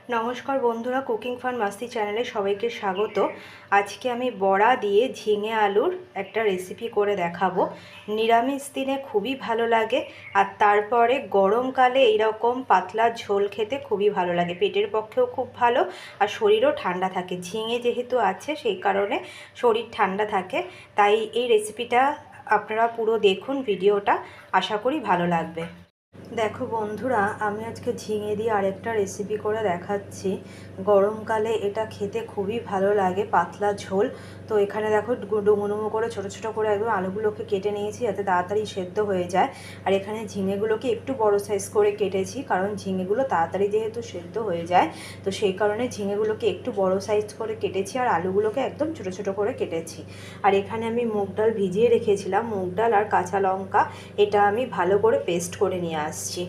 নমস্কার বন্ধুরা, cooking fun মাস্তি চ্যানেলে সবাইকে স্বাগত। আজকে আমি বড়া দিয়ে ঝিঙে আলুর একটা রেসিপি করে দেখাবো। নিরামিষ দিনে খুবই ভালো লাগে, আর তারপরে গরমকালে এইরকম পাতলা ঝোল খেতে খুবই ভালো লাগে। পেটের পক্ষেও খুব ভালো আর শরীরও ঠান্ডা থাকে। ঝিঙে যেহেতু আছে সেই কারণে শরীর ঠান্ডা থাকে। তাই এই রেসিপিটা আপনারা পুরো দেখুন ভিডিওটা, আশা করি ভালো লাগবে। দেখো বন্ধুরা, আমি আজকে ঝিঙে দিয়ে আরেকটা রেসিপি করে দেখাচ্ছি। গরমকালে এটা খেতে খুবই ভালো লাগে, পাতলা ঝোল। তো এখানে দেখো ডুমো ডুমো করে ছোটো ছোটো করে একদম আলুগুলোকে কেটে নিয়েছি যাতে তাড়াতাড়ি সেদ্ধ হয়ে যায়। আর এখানে ঝিঙেগুলোকে একটু বড় সাইজ করে কেটেছি, কারণ ঝিঙেগুলো তাড়াতাড়ি যেহেতু সেদ্ধ হয়ে যায়, তো সেই কারণে ঝিঙেগুলোকে একটু বড় সাইজ করে কেটেছি আর আলুগুলোকে একদম ছোটো ছোটো করে কেটেছি। আর এখানে আমি মুগ ডাল ভিজিয়ে রেখেছিলাম, মুগ ডাল আর কাঁচা লঙ্কা, এটা আমি ভালো করে পেস্ট করে নিয়ে আসছি।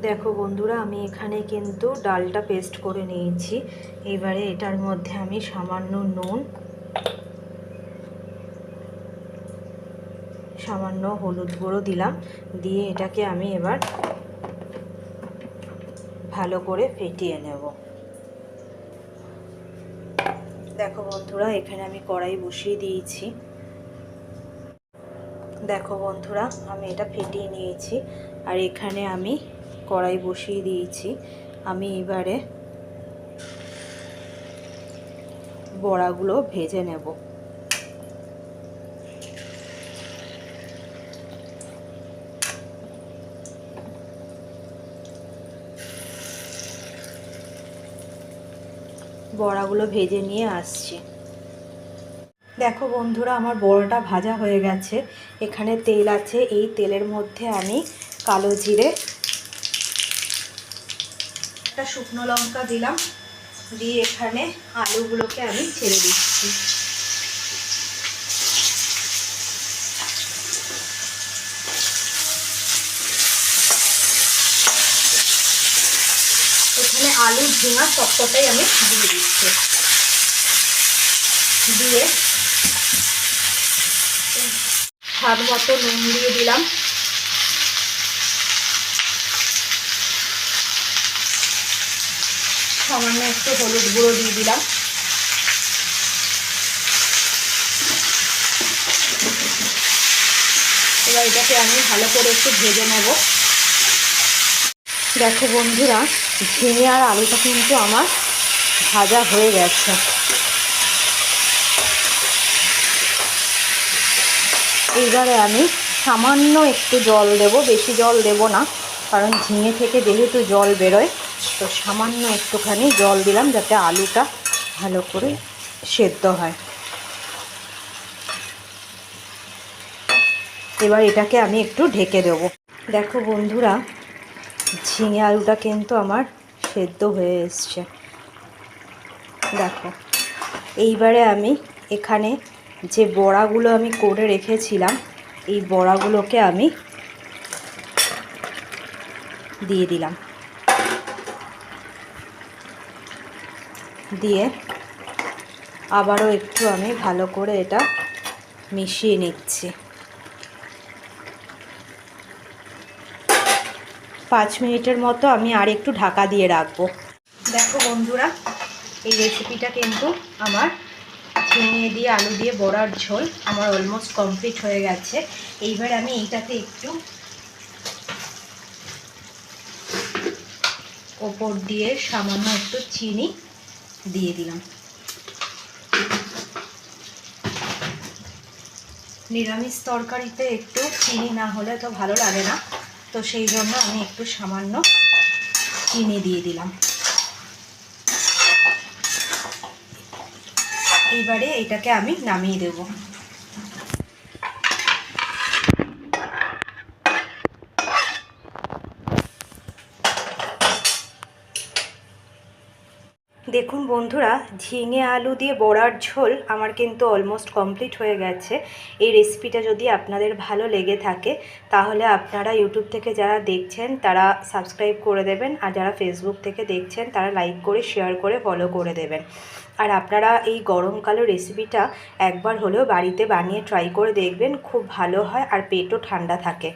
দেখো বন্ধুরা, আমি এখানে কিন্তু ডালটা পেস্ট করে নিয়েছি। এবারে এটার মধ্যে আমি সামান্য নুন, সামান্য হলুদ গুঁড়ো দিলাম, দিয়ে এটাকে আমি এবার ভালো করে ফেটিয়ে নেব। দেখো বন্ধুরা, এখানে আমি কড়াই বসিয়ে দিয়েছি। দেখো বন্ধুরা, আমি এটা ফেটিয়ে নিয়েছি আর এখানে আমি কড়াই বসিয়ে দিয়েছি। আমি এবারে বড়াগুলো ভেজে নেব। বড়াগুলো ভেজে নিয়ে আসছি। দেখো বন্ধুরা, আমার বড়াটা ভাজা হয়ে গেছে। এখানে তেল আছে, এই তেলের মধ্যে আমি কালো জিরে, একটা শুকনো লঙ্কা দিলাম, দিয়ে এখানে আলুগুলোকে আমি ছেড়ে দিচ্ছি। এখানে আলু ঝিঙা সবকটাই আমি দিয়ে দিচ্ছি। দিয়ে স্বাদ মতো নুন দিয়ে দিলাম, সামান্য একটু হলুদ গুঁড়ো দিয়ে দিলাম। এবার এটাকে আমি ভালো করে একটু ভেজে নেব। দেখো বন্ধুরা, ঝিঙে আর আলুটা কিন্তু আমার ভাজা হয়ে গেছে। এইবারে আমি সামান্য একটু জল দেব, বেশি জল দেব না, কারণ ঝিঙে থেকে যেহেতু জল বেরোয়, তো সামান্য একটুখানি জল দিলাম যাতে আলুটা ভালো করে সেদ্ধ হয়। এবার এটাকে আমি একটু ঢেকে দেব। দেখো বন্ধুরা, ঝিঙে আলুটা কিন্তু আমার সেদ্ধ হয়ে এসছে। দেখো, এইবারে আমি এখানে যে বড়াগুলো আমি করে রেখেছিলাম, এই বড়াগুলোকে আমি দিয়ে দিলাম। দিয়ে আবারও একটু আমি ভালো করে এটা মিশিয়ে নিচ্ছি। 5 মিনিটের মতো আমি আর একটু ঢাকা দিয়ে রাখবো। দেখো বন্ধুরা, এই রেসিপিটা কিন্তু আমার ঝিঙে দিয়ে আলু দিয়ে বড়ার ঝোল আমার অলমোস্ট কমপ্লিট হয়ে গেছে। এইবার আমি এইটাতে একটু ওপর দিয়ে সামান্য একটু চিনি দিয়ে দিলাম। নিরামিষ তরকারিতে একটু চিনি না হলে তো ভালো লাগে না, তো সেই জন্য আমি একটু সামান্য চিনি দিয়ে দিলাম। এবারে এটাকে আমি নামিয়ে দেব। দেখুন বন্ধুরা, ঝিঙে আলু দিয়ে বড়ার ঝোল আমার কিন্তু অলমোস্ট কমপ্লিট হয়ে গেছে। এই রেসিপিটা যদি আপনাদের ভালো লেগে থাকে তাহলে আপনারা ইউটিউব থেকে যারা দেখছেন তারা সাবস্ক্রাইব করে দেবেন, আর যারা ফেসবুক থেকে দেখছেন তারা লাইক করে শেয়ার করে ফলো করে দেবেন। আর আপনারা এই গরমকালের রেসিপিটা একবার হলেও বাড়িতে বানিয়ে ট্রাই করে দেখবেন, খুব ভালো হয় আর পেটও ঠান্ডা থাকে।